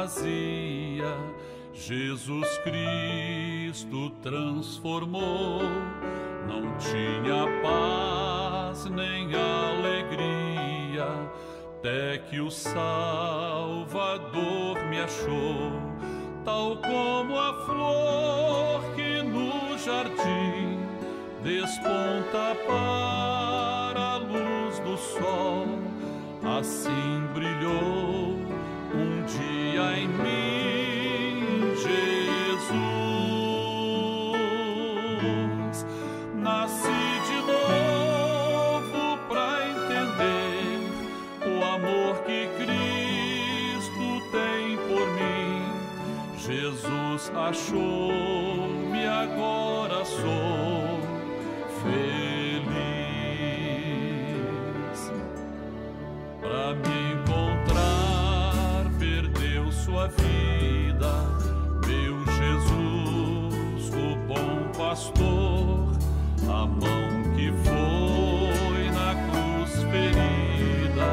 vazia, Jesus Cristo transformou. Não tinha paz nem alegria, até que o Salvador me achou. Tal como a flor que no jardim desponta para a luz do sol, assim brilhou um dia em mim Jesus. Nasci de novo para entender o amor que Cristo tem por mim. Jesus achou-me, agora sou feliz. Para me encontrar, perdeu sua vida, meu Jesus, o bom pastor, a mão que foi na cruz ferida,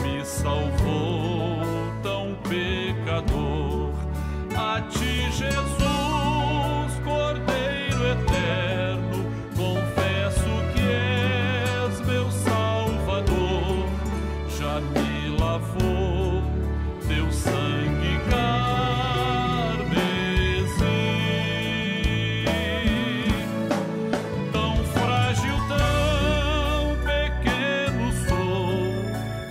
me salvou tão pecador. A ti, Jesus, Cordeiro eterno, confesso que és meu Salvador. Já me lavou teu sangue carmesim. Tão frágil, tão pequeno sou,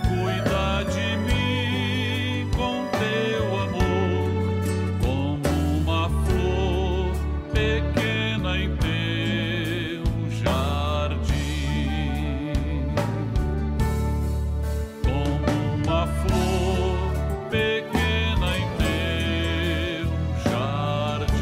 cuida de mim com teu amor, como uma flor pequena em teu jardim. Como uma flor pequena em teu jardim.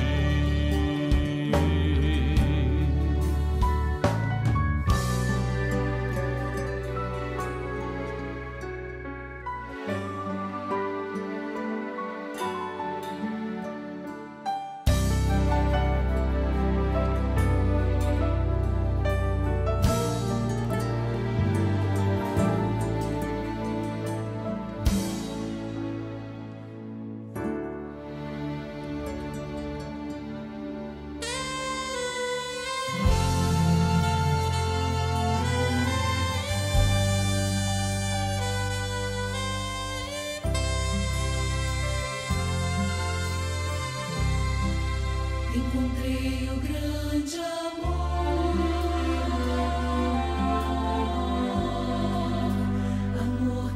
Encontrei o grande amor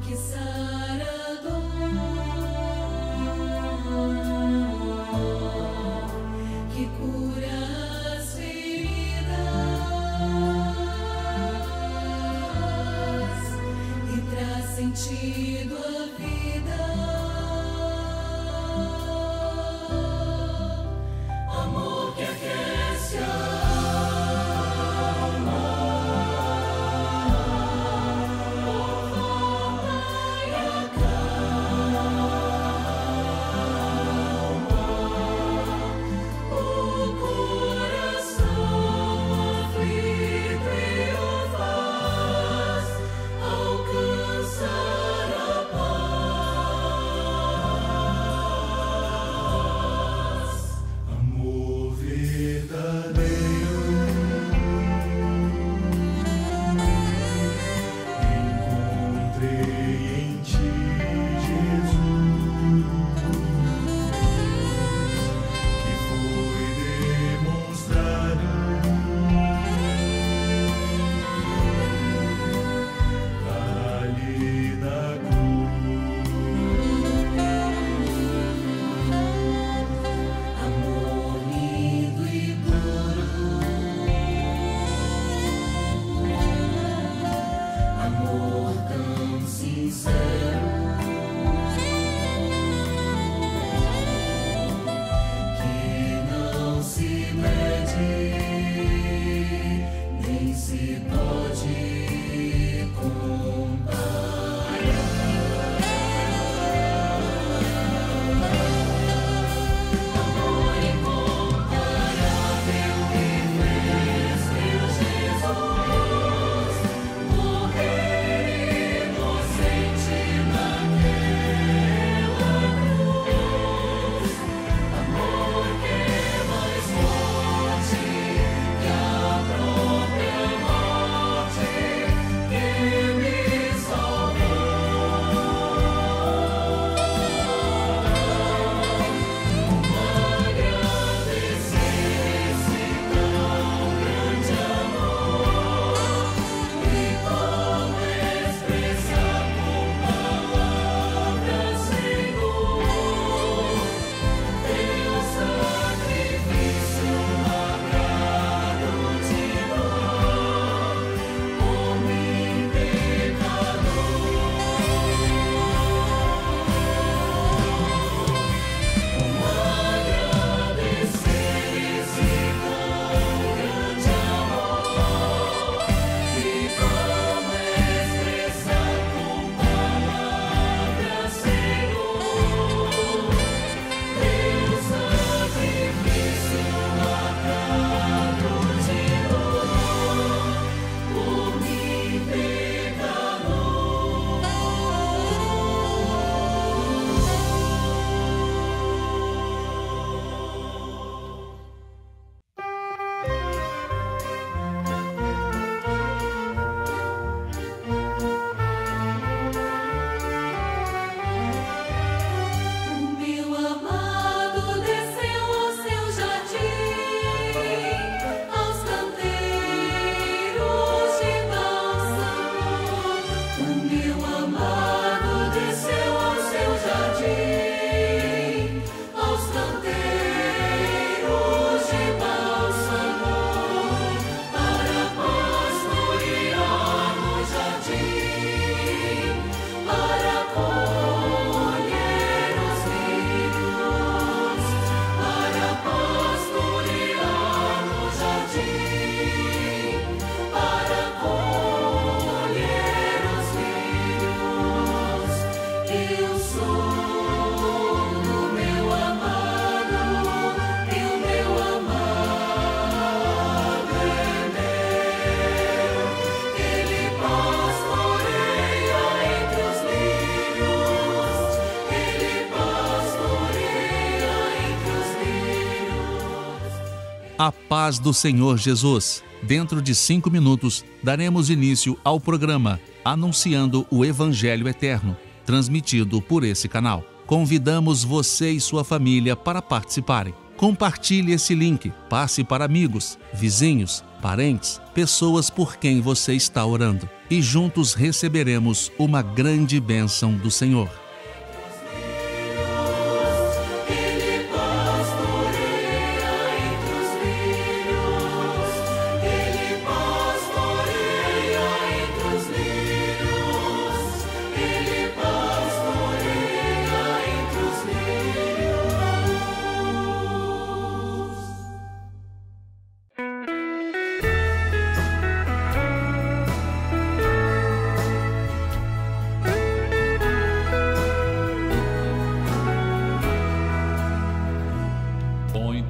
que sara a dor, que cura as feridas e traz sentido à vida. Amor que aquece a alma, conforta e acalma o A paz do Senhor Jesus. Dentro de 5 minutos, daremos início ao programa Anunciando o Evangelho Eterno, transmitido por esse canal. Convidamos você e sua família para participarem. Compartilhe esse link, passe para amigos, vizinhos, parentes, pessoas por quem você está orando. E juntos receberemos uma grande bênção do Senhor.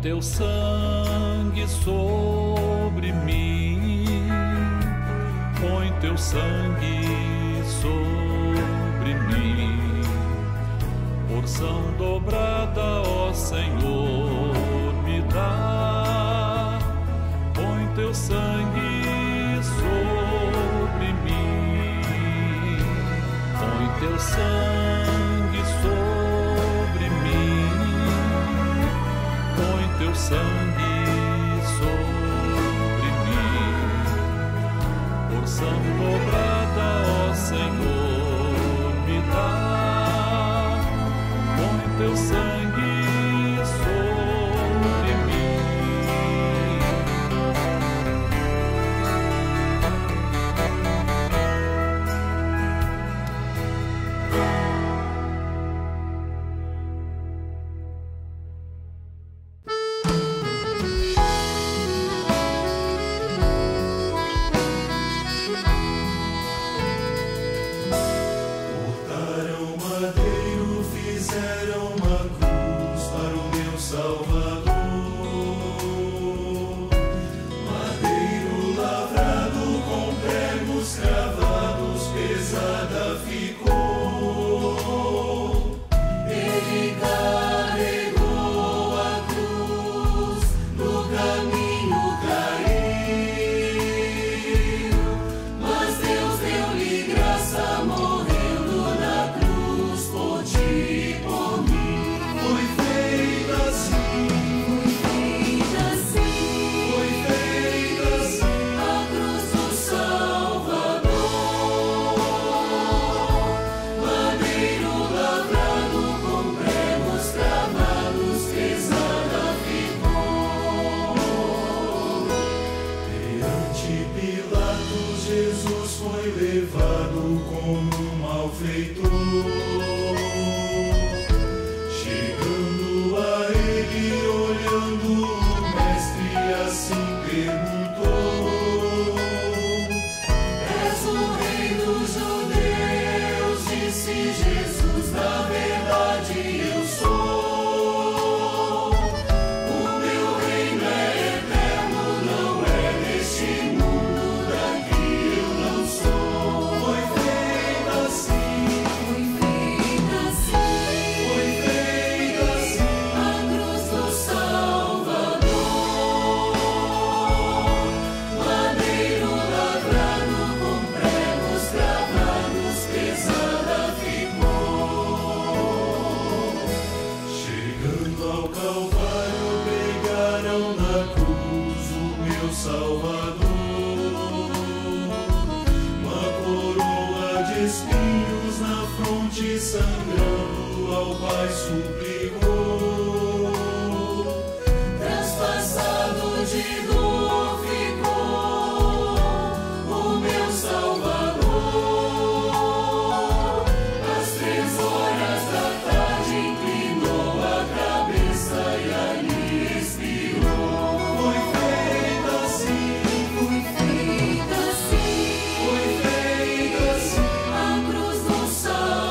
Teu sangue sobre mim, põe teu sangue sobre mim, porção dobrada, ó Senhor, me dá, põe teu sangue sobre mim, põe teu sangue sobre mim, põe teu sangue sobre mim, porção dobrada, ó Senhor, me dá, põe teu sangue sobre mim. A cruz do Salvador.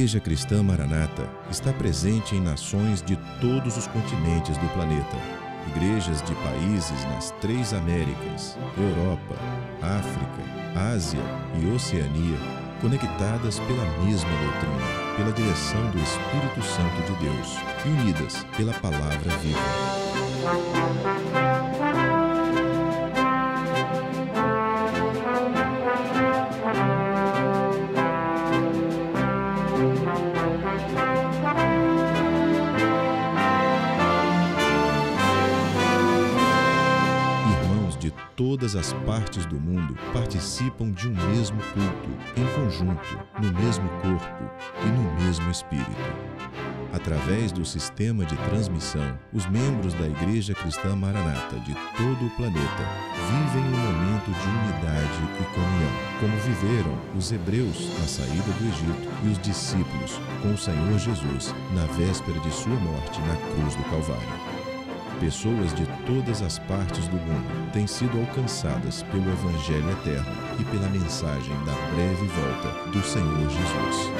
Igreja Cristã Maranata está presente em nações de todos os continentes do planeta. Igrejas de países nas 3 Américas, Europa, África, Ásia e Oceania, conectadas pela mesma doutrina, pela direção do Espírito Santo de Deus e unidas pela Palavra Viva. Todas as partes do mundo participam de um mesmo culto, em conjunto, no mesmo corpo e no mesmo espírito. Através do sistema de transmissão, os membros da Igreja Cristã Maranata de todo o planeta vivem um momento de unidade e comunhão, como viveram os hebreus na saída do Egito e os discípulos com o Senhor Jesus na véspera de sua morte na cruz do Calvário. Pessoas de todas as partes do mundo têm sido alcançadas pelo Evangelho eterno e pela mensagem da breve volta do Senhor Jesus.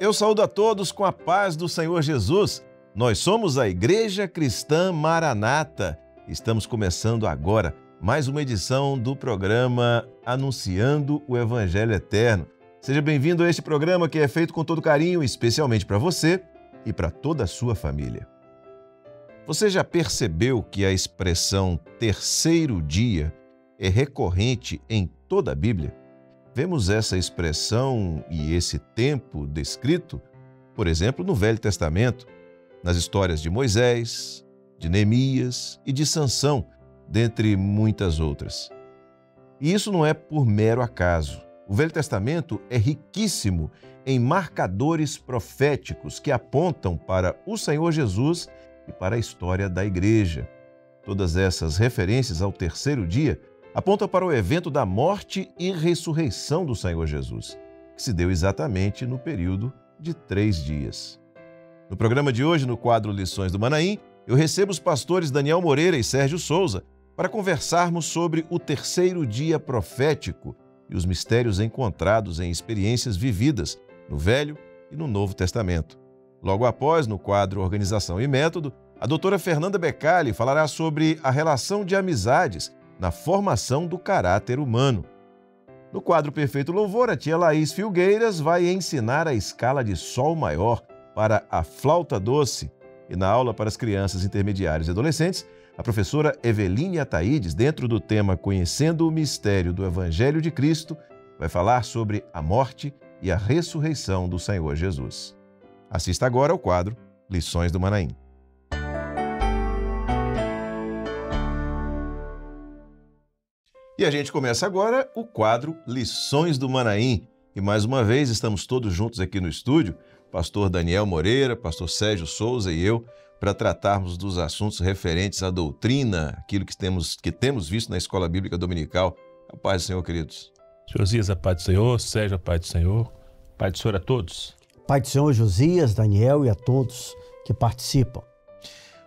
Eu saúdo a todos com a paz do Senhor Jesus. Nós somos a Igreja Cristã Maranata. Estamos começando agora mais uma edição do programa Anunciando o Evangelho Eterno. Seja bem-vindo a este programa que é feito com todo carinho, especialmente para você e para toda a sua família. Você já percebeu que a expressão terceiro dia é recorrente em toda a Bíblia? Vemos essa expressão e esse tempo descrito, por exemplo, no Velho Testamento, nas histórias de Moisés, de Neemias e de Sansão, dentre muitas outras. E isso não é por mero acaso. O Velho Testamento é riquíssimo em marcadores proféticos que apontam para o Senhor Jesus e para a história da Igreja. Todas essas referências ao terceiro dia aponta para o evento da morte e ressurreição do Senhor Jesus, que se deu exatamente no período de 3 dias. No programa de hoje, no quadro Lições do Manaim, eu recebo os pastores Daniel Moreira e Sérgio Souza para conversarmos sobre o terceiro dia profético e os mistérios encontrados em experiências vividas no Velho e no Novo Testamento. Logo após, no quadro Organização e Método, a doutora Fernanda Becali falará sobre a relação de amizades na formação do caráter humano. No quadro Perfeito Louvor, a tia Laís Filgueiras vai ensinar a escala de Sol maior para a flauta doce. E na aula para as crianças intermediárias e adolescentes, a professora Eveline Ataídes, dentro do tema Conhecendo o Mistério do Evangelho de Cristo, vai falar sobre a morte e a ressurreição do Senhor Jesus. Assista agora ao quadro Lições do Manaim. E a gente começa agora o quadro Lições do Manaim. E mais uma vez estamos todos juntos aqui no estúdio, pastor Daniel Moreira, pastor Sérgio Souza e eu, para tratarmos dos assuntos referentes à doutrina, aquilo que temos visto na Escola Bíblica Dominical. A paz do Senhor, queridos. Josias, a paz do Senhor. Sérgio, a paz do Senhor. Paz do Senhor a todos. Pai do Senhor, Josias, Daniel e a todos que participam.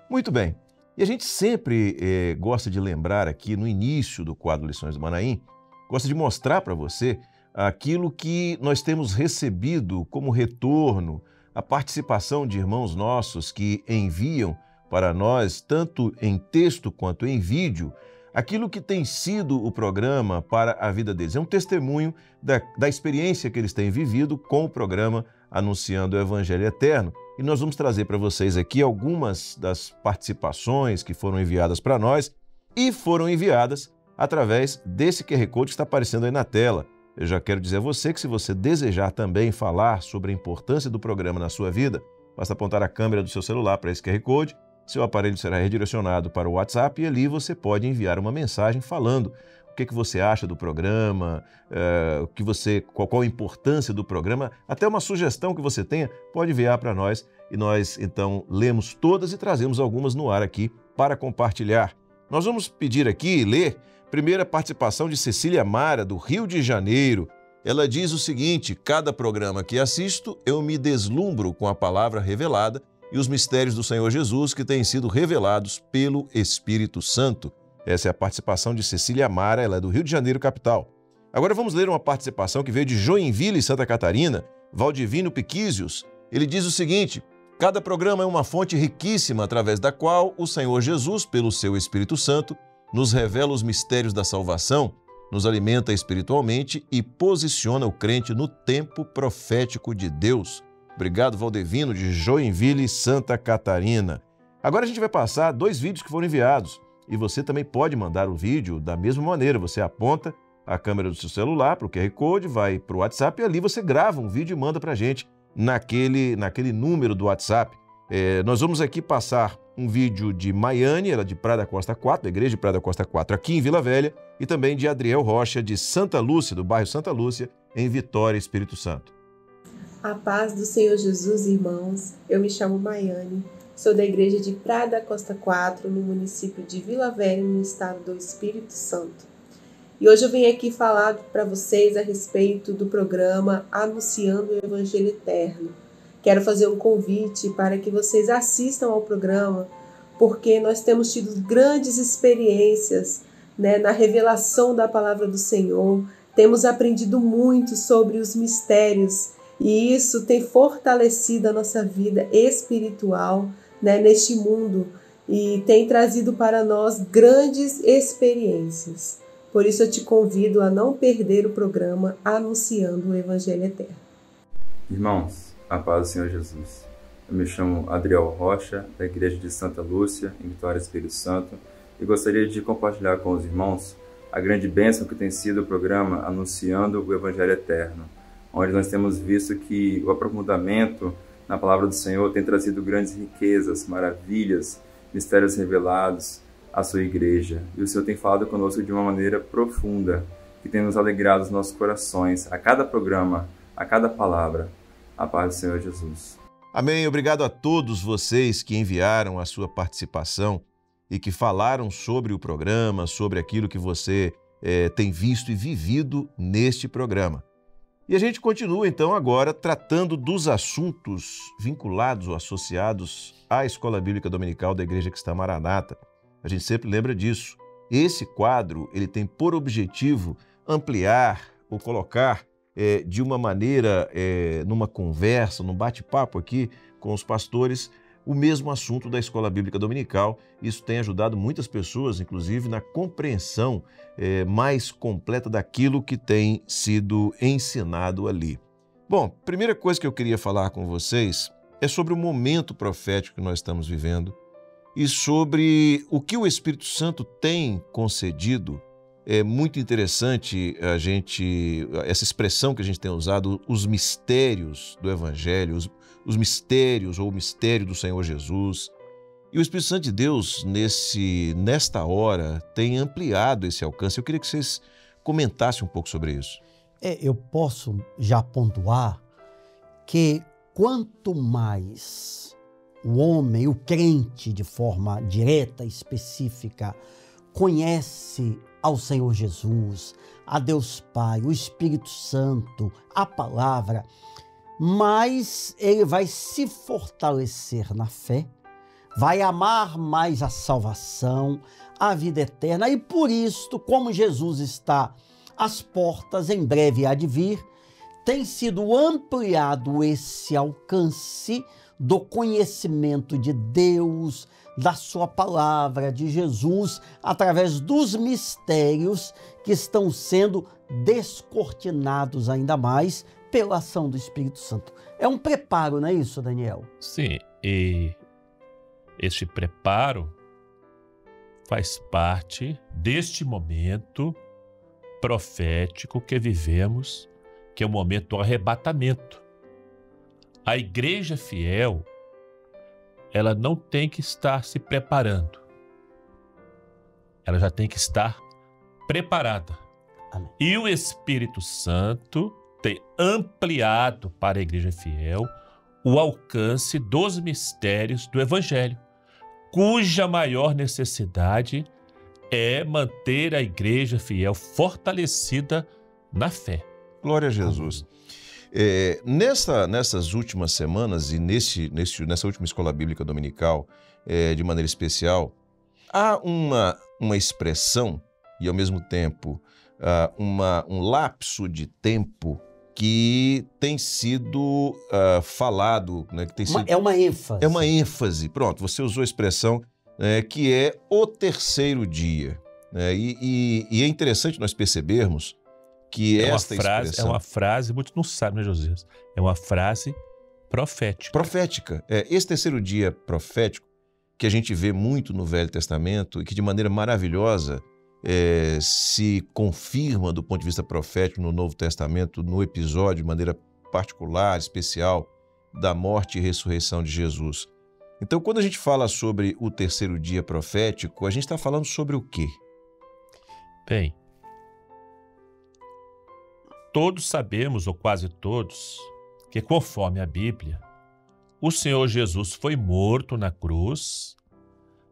Muito bem. E a gente sempre gosta de lembrar aqui no início do quadro Lições do Manaim, gosta de mostrar para você aquilo que nós temos recebido como retorno, a participação de irmãos nossos que enviam para nós, tanto em texto quanto em vídeo, aquilo que tem sido o programa para a vida deles. É um testemunho da experiência que eles têm vivido com o programa Anunciando o Evangelho Eterno. E nós vamos trazer para vocês aqui algumas das participações que foram enviadas para nós e foram enviadas através desse QR Code que está aparecendo aí na tela. Eu já quero dizer a você que se você desejar também falar sobre a importância do programa na sua vida, basta apontar a câmera do seu celular para esse QR Code, seu aparelho será redirecionado para o WhatsApp e ali você pode enviar uma mensagem falando que você acha do programa, qual a importância do programa, até uma sugestão que você tenha, pode enviar para nós e nós então lemos todas e trazemos algumas no ar aqui para compartilhar. Nós vamos pedir aqui e ler primeira participação de Cecília Mara, do Rio de Janeiro. Ela diz o seguinte: cada programa que assisto, eu me deslumbro com a palavra revelada e os mistérios do Senhor Jesus que têm sido revelados pelo Espírito Santo. Essa é a participação de Cecília Mara, ela é do Rio de Janeiro, capital. Agora vamos ler uma participação que veio de Joinville, Santa Catarina, Valdivino Piquísios. Ele diz o seguinte: cada programa é uma fonte riquíssima através da qual o Senhor Jesus, pelo seu Espírito Santo, nos revela os mistérios da salvação, nos alimenta espiritualmente e posiciona o crente no tempo profético de Deus. Obrigado, Valdivino, de Joinville, Santa Catarina. Agora a gente vai passar 2 vídeos que foram enviados. E você também pode mandar o vídeo da mesma maneira. Você aponta a câmera do seu celular para o QR Code, vai para o WhatsApp e ali você grava um vídeo e manda para a gente naquele número do WhatsApp. Nós vamos aqui passar um vídeo de Maiane, ela de Praia da Costa 4, da Igreja de Praia da Costa 4, aqui em Vila Velha, e também de Adriel Rocha, de Santa Lúcia, do bairro Santa Lúcia, em Vitória, Espírito Santo. A paz do Senhor Jesus, irmãos. Eu me chamo Maiane. Sou da Igreja de Praia da Costa 4, no município de Vila Velha, no estado do Espírito Santo. E hoje eu vim aqui falar para vocês a respeito do programa Anunciando o Evangelho Eterno. Quero fazer um convite para que vocês assistam ao programa, porque nós temos tido grandes experiências, na revelação da Palavra do Senhor. Temos aprendido muito sobre os mistérios e isso tem fortalecido a nossa vida espiritual, neste mundo, e tem trazido para nós grandes experiências. Por isso eu te convido a não perder o programa Anunciando o Evangelho Eterno. Irmãos, a paz do Senhor Jesus. Eu me chamo Adriel Rocha, da Igreja de Santa Lúcia, em Vitória, Espírito Santo, e gostaria de compartilhar com os irmãos a grande bênção que tem sido o programa Anunciando o Evangelho Eterno, onde nós temos visto que o aprofundamento na palavra do Senhor tem trazido grandes riquezas, maravilhas, mistérios revelados à sua igreja. E o Senhor tem falado conosco de uma maneira profunda, que tem nos alegrado os nossos corações, a cada programa, a cada palavra. A paz do Senhor Jesus. Amém. Obrigado a todos vocês que enviaram a sua participação e que falaram sobre o programa, sobre aquilo que você tem visto e vivido neste programa. E a gente continua, então, agora tratando dos assuntos vinculados ou associados à Escola Bíblica Dominical da Igreja Cristã Maranata. A gente sempre lembra disso. Esse quadro, ele tem por objetivo ampliar ou colocar de uma maneira, numa conversa, num bate-papo aqui com os pastores, o mesmo assunto da Escola Bíblica Dominical. Isso tem ajudado muitas pessoas, inclusive, na compreensão mais completa daquilo que tem sido ensinado ali. Bom, primeira coisa que eu queria falar com vocês é sobre o momento profético que nós estamos vivendo e sobre o que o Espírito Santo tem concedido. É muito interessante essa expressão que a gente tem usado, os mistérios do Evangelho, os mistérios ou o mistério do Senhor Jesus. E o Espírito Santo de Deus, nesta hora, tem ampliado esse alcance. Eu queria que vocês comentassem um pouco sobre isso. Eu posso já pontuar que quanto mais o homem, o crente, de forma direta, específica, conhece ao Senhor Jesus, a Deus Pai, o Espírito Santo, a palavra, mais ele vai se fortalecer na fé, vai amar mais a salvação, a vida eterna, e por isso, como Jesus está às portas, em breve há de vir, tem sido ampliado esse alcance do conhecimento de Deus, da sua palavra, de Jesus, através dos mistérios que estão sendo descortinados ainda mais pela ação do Espírito Santo. É um preparo, não é isso, Daniel? Sim, e este preparo faz parte deste momento profético que vivemos, que é o momento do arrebatamento. A igreja fiel, ela não tem que estar se preparando. Ela já tem que estar preparada. Amém. E o Espírito Santo tem ampliado para a igreja fiel o alcance dos mistérios do Evangelho, cuja maior necessidade é manter a igreja fiel fortalecida na fé. Glória a Jesus. Nessas últimas semanas e nessa última escola bíblica dominical, de maneira especial, há uma expressão e, ao mesmo tempo, um lapso de tempo que tem sido falado, né, que tem sido... É uma ênfase. É uma ênfase. Pronto, você usou a expressão que é o terceiro dia. E é interessante nós percebermos que expressão... É uma frase, muitos não sabem, né, Josias? É uma frase profética. Profética. Esse terceiro dia profético, que a gente vê muito no Velho Testamento e que de maneira maravilhosa se confirma do ponto de vista profético no Novo Testamento, no episódio, de maneira particular, especial, da morte e ressurreição de Jesus. Então, quando a gente fala sobre o terceiro dia profético, a gente está falando sobre o quê? Bem, todos sabemos, ou quase todos, que conforme a Bíblia, o Senhor Jesus foi morto na cruz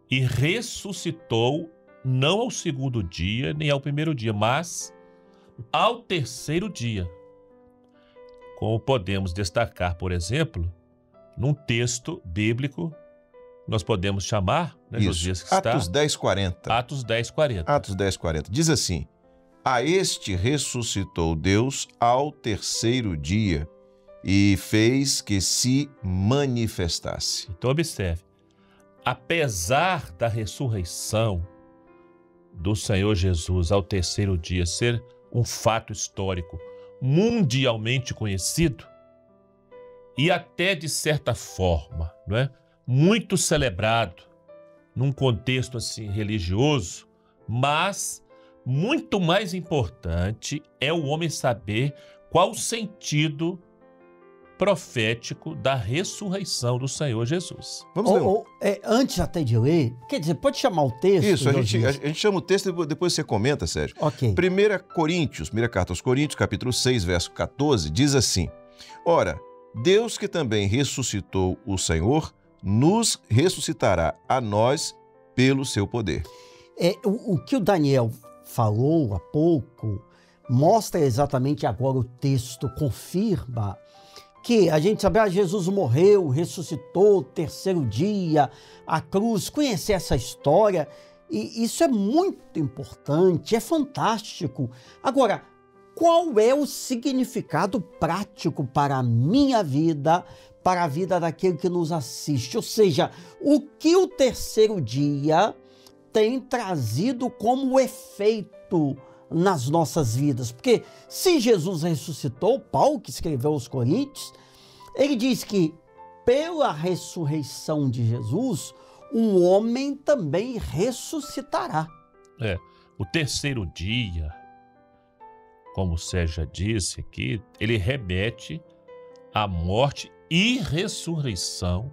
e ressuscitou não ao segundo dia, nem ao primeiro dia, mas ao terceiro dia. Como podemos destacar, por exemplo, num texto bíblico, nós podemos chamar, né, Josias, que Atos 10:40. Atos 10:40. Atos 10:40. Diz assim: a este ressuscitou Deus ao terceiro dia e fez que se manifestasse. Então, observe, apesar da ressurreição do Senhor Jesus ao terceiro dia ser um fato histórico mundialmente conhecido e até, de certa forma, não é, muito celebrado num contexto assim religioso, mas muito mais importante é o homem saber qual o sentido profético da ressurreição do Senhor Jesus. Vamos ler. Antes até de ler, quer dizer, pode chamar o texto? Isso, a gente chama o texto e depois você comenta, Sérgio. Ok. 1 Coríntios, primeira carta aos Coríntios, capítulo 6, verso 14, diz assim: ora, Deus que também ressuscitou o Senhor, nos ressuscitará a nós pelo seu poder. O que o Daniel falou há pouco mostra exatamente agora o texto, confirma que a gente sabe, Jesus morreu, ressuscitou, terceiro dia, a cruz, conhecer essa história, e isso é muito importante, é fantástico. Agora, qual é o significado prático para a minha vida, para a vida daquele que nos assiste? Ou seja, o que o terceiro dia tem trazido como efeito nas nossas vidas? Porque se Jesus ressuscitou, Paulo, que escreveu aos Coríntios, ele diz que pela ressurreição de Jesus, o homem também ressuscitará. O terceiro dia, como o Sérgio já disse aqui, ele remete à morte e ressurreição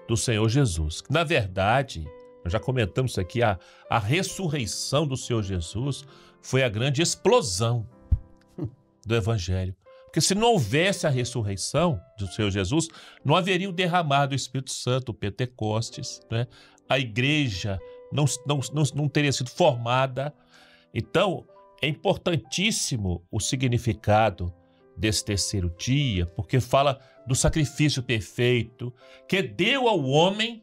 do Senhor Jesus. Na verdade, nós já comentamos isso aqui, a ressurreição do Senhor Jesus foi a grande explosão do Evangelho. Porque se não houvesse a ressurreição do Senhor Jesus, não haveria o derramar do Espírito Santo, o Pentecostes, né? A igreja não teria sido formada. Então, é importantíssimo o significado desse terceiro dia, porque fala do sacrifício perfeito, que deu ao homem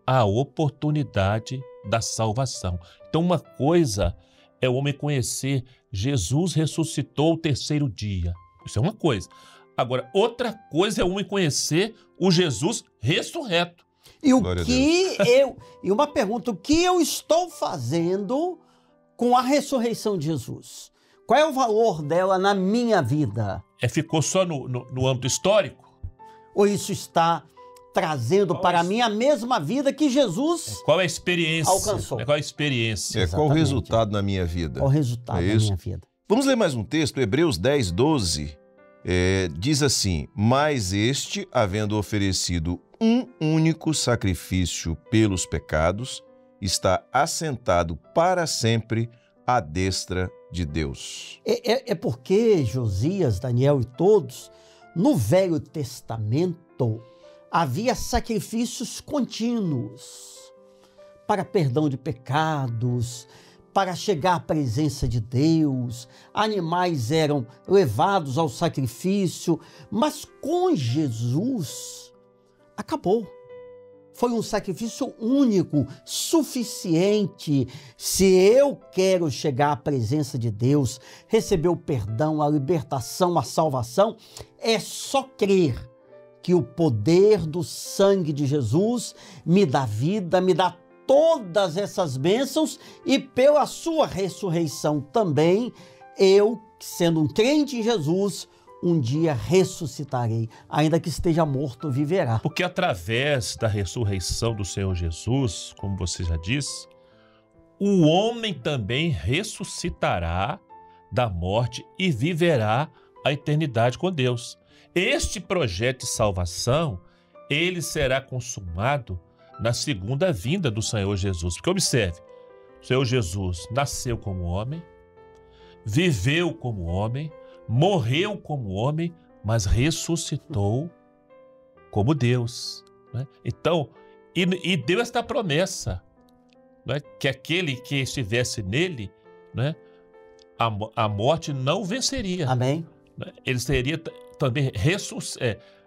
a oportunidade da salvação. Então, uma coisa é o homem conhecer Jesus ressuscitou o terceiro dia. Isso é uma coisa. Agora, outra coisa é o homem conhecer o Jesus ressurreto. E uma pergunta, o que eu estou fazendo com a ressurreição de Jesus? Qual é o valor dela na minha vida? Ficou só no âmbito histórico? Ou isso está trazendo para mim a mesma vida que Jesus qual é a experiência? Alcançou. Qual a experiência? Qual o resultado na minha vida? Qual o resultado na minha vida? Vamos ler mais um texto, Hebreus 10:12. Diz assim: mas este, havendo oferecido um único sacrifício pelos pecados, está assentado para sempre à destra de Deus. É porque Josias, Daniel e todos, no Velho Testamento, havia sacrifícios contínuos para perdão de pecados, para chegar à presença de Deus. Animais eram levados ao sacrifício, mas com Jesus acabou. Foi um sacrifício único, suficiente. Se eu quero chegar à presença de Deus, receber o perdão, a libertação, a salvação, é só crer que o poder do sangue de Jesus me dá vida, me dá todas essas bênçãos e pela sua ressurreição também, eu, sendo um crente em Jesus, um dia ressuscitarei, ainda que esteja morto, viverá. Porque através da ressurreição do Senhor Jesus, como você já disse, o homem também ressuscitará da morte e viverá a eternidade com Deus. Este projeto de salvação, ele será consumado na segunda vinda do Senhor Jesus. Porque observe, o Senhor Jesus nasceu como homem, viveu como homem, morreu como homem, mas ressuscitou como Deus, né? Então, e deu esta promessa, né? Que aquele que estivesse nele, né? A morte não venceria. Amém. Né? Ele seria também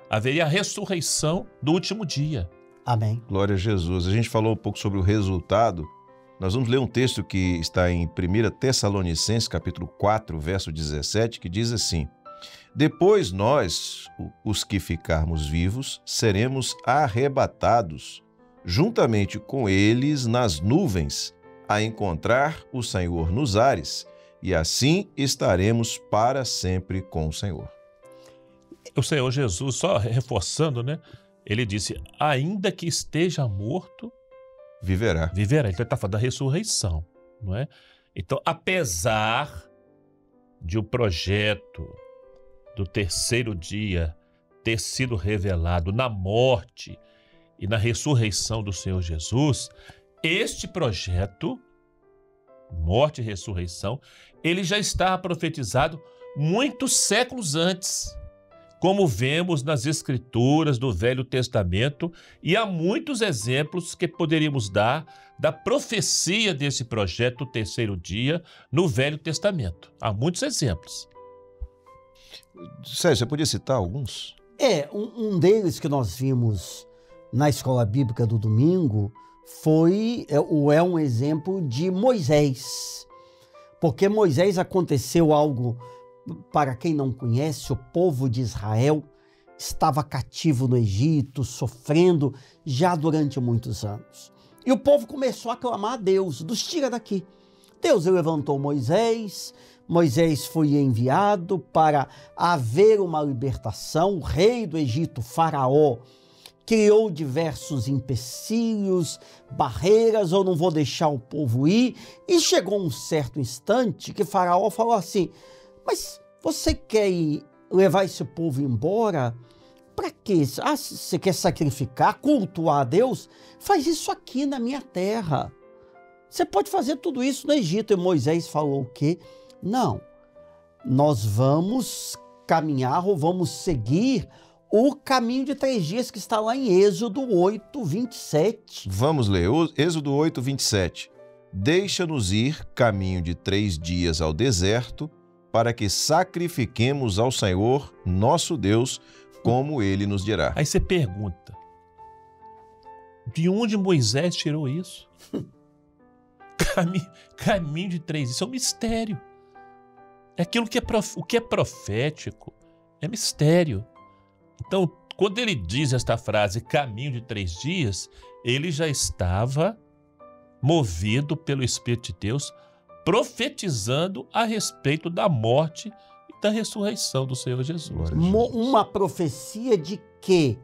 haveria a ressurreição do último dia. Amém. Glória a Jesus. A gente falou um pouco sobre o resultado. Nós vamos ler um texto que está em 1 Tessalonicenses, capítulo 4, verso 17, que diz assim: Depois nós, os que ficarmos vivos, seremos arrebatados, juntamente com eles nas nuvens, a encontrar o Senhor nos ares, e assim estaremos para sempre com o Senhor. O Senhor Jesus, só reforçando, né? Ele disse, ainda que esteja morto, viverá. Viverá. Então ele está falando da ressurreição, não é? Então, apesar de o projeto do terceiro dia ter sido revelado na morte e na ressurreição do Senhor Jesus, este projeto, morte e ressurreição, ele já estava profetizado muitos séculos antes, como vemos nas Escrituras do Velho Testamento, e há muitos exemplos que poderíamos dar da profecia desse projeto do terceiro dia no Velho Testamento. Há muitos exemplos. Sérgio, você podia citar alguns? Um deles que nós vimos na escola bíblica do domingo é um exemplo de Moisés. Porque Moisés aconteceu algo, para quem não conhece, o povo de Israel estava cativo no Egito, sofrendo já durante muitos anos. E o povo começou a clamar a Deus, nos tira daqui. Deus levantou Moisés, Moisés foi enviado para haver uma libertação. O rei do Egito, Faraó, criou diversos empecilhos, barreiras, eu não vou deixar o povo ir. E chegou um certo instante que Faraó falou assim, mas você quer levar esse povo embora? Para quê? Você quer sacrificar, cultuar a Deus? Faz isso aqui na minha terra. Você pode fazer tudo isso no Egito. E Moisés falou o quê? Não, nós vamos caminhar ou vamos seguir o caminho de 3 dias que está lá em Êxodo 8, 27. Vamos ler, Êxodo 8, 27. Deixa-nos ir caminho de 3 dias ao deserto, para que sacrifiquemos ao Senhor, nosso Deus, como Ele nos dirá. Aí você pergunta, de onde Moisés tirou isso? Caminho de 3 dias, isso é um mistério. É aquilo que o que é profético, é mistério. Então, quando ele diz esta frase, caminho de 3 dias, ele já estava movido pelo Espírito de Deus, profetizando a respeito da morte e da ressurreição do Senhor Jesus. Uma profecia de que,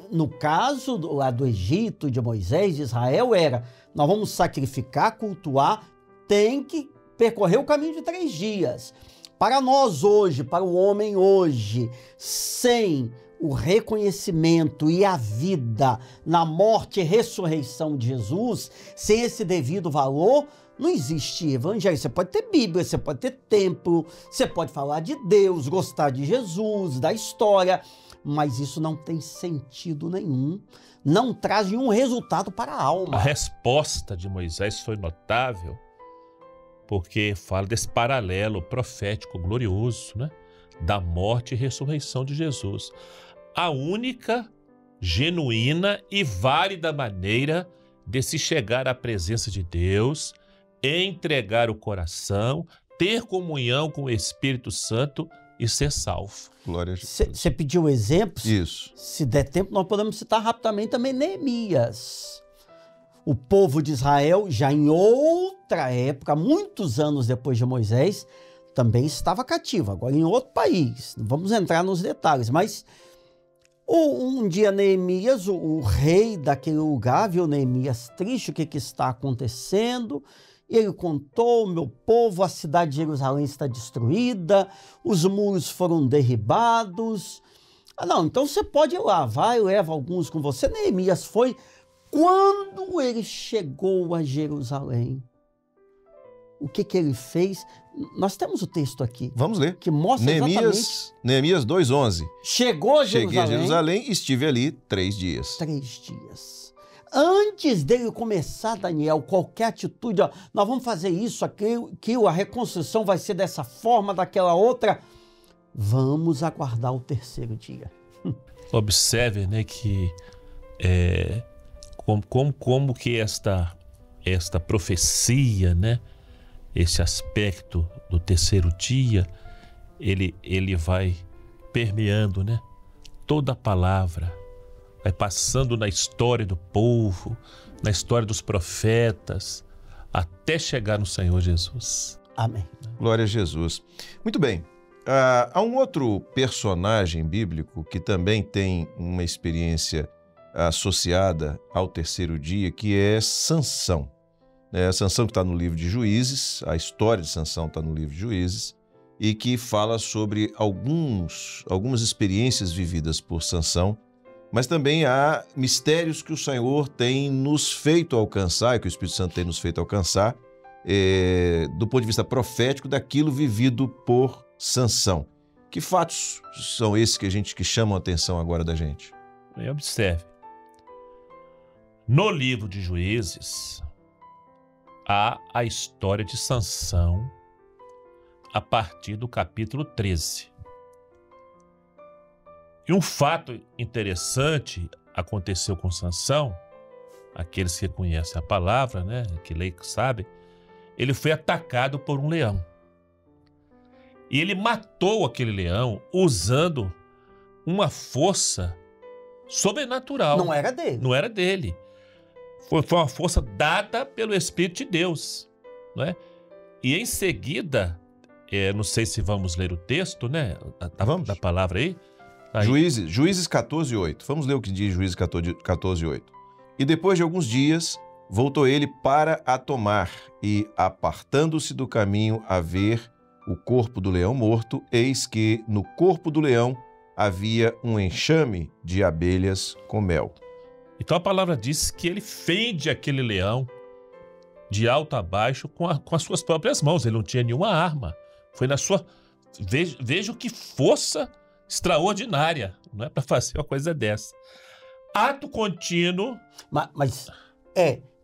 no caso lá do Egito, de Moisés, de Israel, era, nós vamos sacrificar, cultuar, tem que percorrer o caminho de 3 dias. Para nós hoje, para o homem hoje, sem o reconhecimento e a vida na morte e ressurreição de Jesus, sem esse devido valor, não existe evangelho. Você pode ter Bíblia, você pode ter templo, você pode falar de Deus, gostar de Jesus, da história, mas isso não tem sentido nenhum, não traz nenhum resultado para a alma. A resposta de Moisés foi notável, porque fala desse paralelo profético glorioso, né? Da morte e ressurreição de Jesus. A única, genuína e válida maneira de se chegar à presença de Deus, entregar o coração, ter comunhão com o Espírito Santo e ser salvo. Glória a Jesus. Você pediu exemplos? Isso. Se der tempo, nós podemos citar rapidamente também Neemias. O povo de Israel, já em outra época, muitos anos depois de Moisés, também estava cativo, agora em outro país. Não vamos entrar nos detalhes, mas um dia Neemias, o rei daquele lugar, viu Neemias triste, o que está acontecendo, e ele contou: meu povo, a cidade de Jerusalém está destruída, os muros foram derribados. Não, então você pode ir lá, vai, leva alguns com você. Neemias foi. Quando ele chegou a Jerusalém, o que ele fez? Nós temos o texto aqui. Vamos ler. Que mostra exatamente. Neemias 2:11. Chegou a Jerusalém. Cheguei a Jerusalém e estive ali 3 dias. 3 dias. Antes dele começar, Daniel, qualquer atitude, ó, nós vamos fazer isso, aquilo, a reconstrução vai ser dessa forma, daquela outra. Vamos aguardar o 3º dia. Observe, né, que como que esta profecia, né, esse aspecto do 3º dia, ele vai permeando, né, toda a palavra, vai passando na história do povo, na história dos profetas, até chegar no Senhor Jesus. Amém. Glória a Jesus. Muito bem. Há um outro personagem bíblico que também tem uma experiência associada ao 3º dia, que é Sansão. Sansão, que está no livro de Juízes, a história de Sansão está no livro de Juízes, e que fala sobre algumas experiências vividas por Sansão, mas também há mistérios que o Senhor tem nos feito alcançar, que o Espírito Santo tem nos feito alcançar, do ponto de vista profético, daquilo vivido por Sansão. Que fatos são esses que chamam a atenção agora da gente? Observe. No livro de Juízes, há a história de Sansão a partir do capítulo 13. E um fato interessante aconteceu com Sansão, aqueles que conhecem a palavra, né, que leem, que sabem, ele foi atacado por um leão. E ele matou aquele leão usando uma força sobrenatural. Não era dele. Não era dele. Foi uma força dada pelo Espírito de Deus, né? E em seguida, não sei se vamos ler o texto, né? Da palavra aí. Juízes 14:8. Vamos ler o que diz Juízes 14:8. E depois de alguns dias, voltou ele para a tomar, e apartando-se do caminho a ver o corpo do leão morto, eis que no corpo do leão havia um enxame de abelhas com mel. Então a palavra diz que ele fende aquele leão de alto a baixo com as suas próprias mãos. Ele não tinha nenhuma arma. Foi na sua... Veja que força extraordinária, não é para fazer uma coisa dessa. Ato contínuo. Mas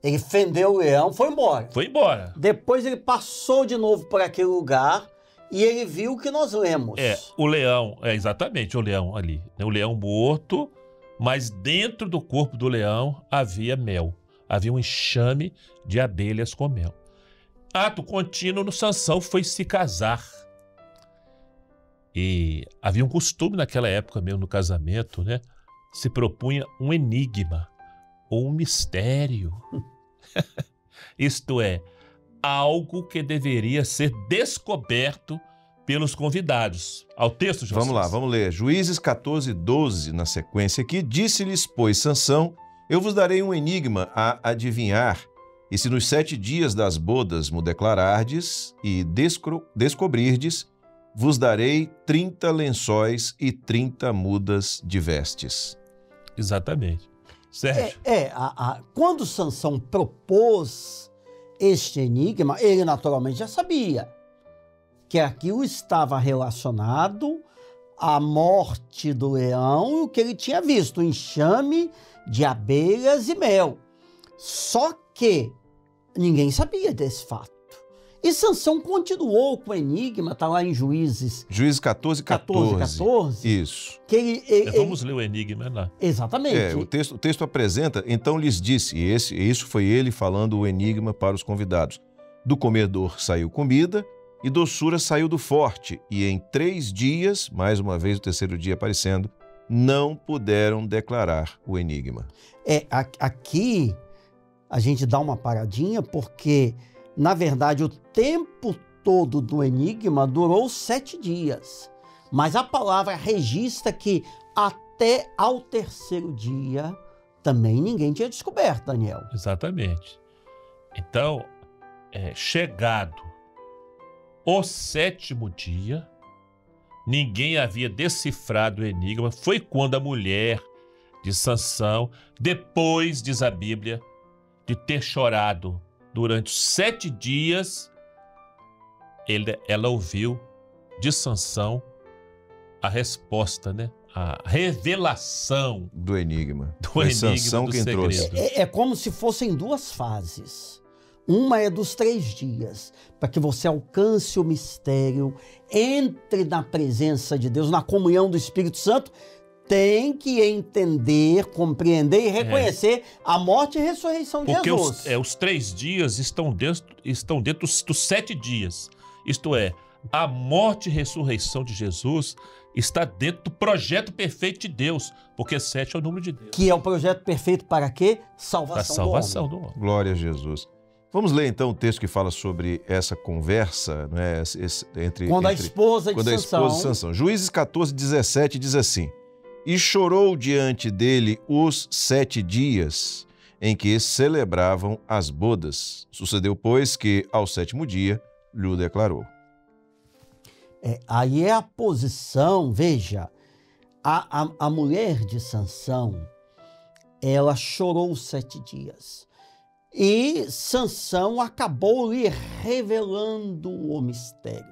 ele fendeu o leão, foi embora. Foi embora. Depois ele passou de novo por aquele lugar e ele viu o que nós lemos. O leão, exatamente, o leão ali. O leão morto, mas dentro do corpo do leão havia mel. Havia um enxame de abelhas com mel. Ato contínuo, no Sansão foi se casar. E havia um costume naquela época mesmo, no casamento, né? Se propunha um enigma ou um mistério. Isto é, algo que deveria ser descoberto pelos convidados. Ao texto, José. Vamos lá, vamos ler. Juízes 14:12, na sequência aqui. Disse-lhes, pois, Sansão: eu vos darei um enigma a adivinhar, e se nos 7 dias das bodas me declarardes e descobrirdes, vos darei 30 lençóis e 30 mudas de vestes. Exatamente. Sérgio. Quando Sansão propôs este enigma, ele naturalmente já sabia que aquilo estava relacionado à morte do leão e o que ele tinha visto, o enxame de abelhas e mel. Só que ninguém sabia desse fato. E Sansão continuou com o enigma, está lá em Juízes. Juízes 14. 14. Isso. Que Vamos ler o enigma lá. Exatamente. O texto apresenta, então lhes disse, e isso foi ele falando o enigma para os convidados. Do comedor saiu comida, e doçura saiu do forte, e em 3 dias, mais uma vez o terceiro dia aparecendo, não puderam declarar o enigma. Aqui a gente dá uma paradinha, porque, na verdade, o tempo todo do enigma durou 7 dias. Mas a palavra registra que até ao terceiro dia também ninguém tinha descoberto, Daniel. Exatamente. Então, chegado o 7º dia, ninguém havia decifrado o enigma. Foi quando a mulher de Sansão, depois, diz a Bíblia, de ter chorado durante 7 dias, ela ouviu de Sansão a resposta, né? A revelação do enigma. Foi Sansão quem trouxe. É como se fossem 2 fases. Uma é dos 3 dias, para que você alcance o mistério, entre na presença de Deus, na comunhão do Espírito Santo, tem que entender, compreender e reconhecer a morte e a ressurreição de Jesus. Porque os 3 dias estão dentro dos 7 dias. Isto é, a morte e ressurreição de Jesus está dentro do projeto perfeito de Deus, porque 7 é o número de Deus. Que é o projeto perfeito para quê? Para a salvação do homem. Glória a Jesus. Vamos ler então o texto que fala sobre essa conversa, né, quando a esposa de Sansão. Juízes 14, 17 diz assim: E chorou diante dele os 7 dias em que celebravam as bodas. Sucedeu, pois, que ao 7º dia lhe declarou. Aí é a posição, veja, a mulher de Sansão, ela chorou os 7 dias. E Sansão acabou lhe revelando o mistério.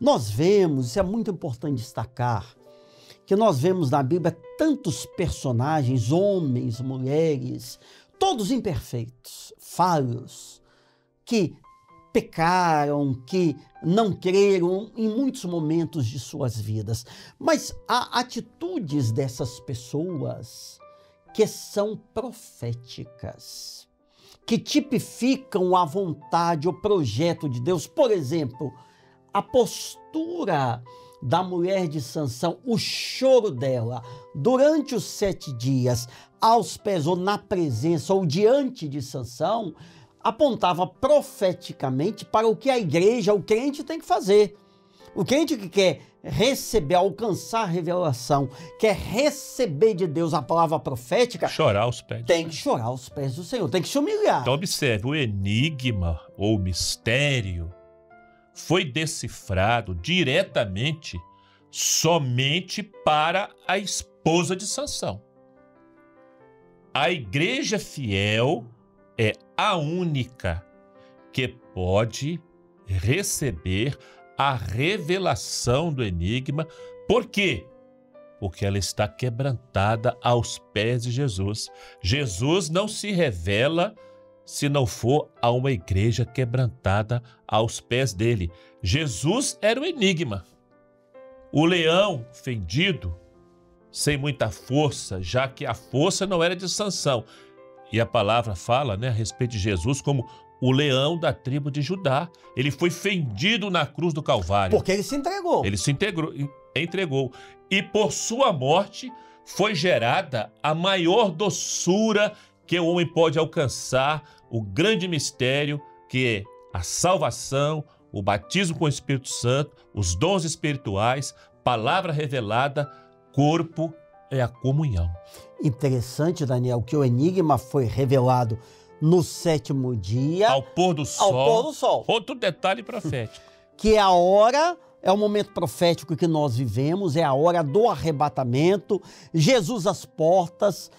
Nós vemos, isso é muito importante destacar, que nós vemos na Bíblia tantos personagens, homens, mulheres, todos imperfeitos, falhos, que pecaram, que não creram em muitos momentos de suas vidas. Mas há atitudes dessas pessoas que são proféticas, que tipificam a vontade, o projeto de Deus. Por exemplo, a postura da mulher de Sansão, o choro dela durante os 7 dias, aos pés ou na presença ou diante de Sansão, apontava profeticamente para o que a igreja, o crente tem que fazer. O crente que quer receber, alcançar a revelação, quer receber de Deus a palavra profética, chorar aos pés. Tem que chorar aos pés do Senhor, tem que se humilhar. Então observe, o enigma ou mistério foi decifrado diretamente somente para a esposa de Sansão. A igreja fiel é a única que pode receber a revelação do enigma. Por quê? Porque ela está quebrantada aos pés de Jesus. Jesus não se revela se não for a uma igreja quebrantada aos pés dele. Jesus era o enigma. O leão fendido, sem muita força, já que a força não era de Sansão. E a palavra fala, né, a respeito de Jesus como o leão da tribo de Judá. Ele foi fendido na cruz do Calvário. Porque ele se entregou. Ele se entregou. E por sua morte foi gerada a maior doçura que o homem pode alcançar, o grande mistério que é a salvação, o batismo com o Espírito Santo, os dons espirituais, palavra revelada, corpo é a comunhão. Interessante, Daniel, que o enigma foi revelado no 7º dia. Ao pôr do sol. Ao pôr do sol. Outro detalhe profético. Que é a hora, é o momento profético que nós vivemos, é a hora do arrebatamento. Jesus às portas,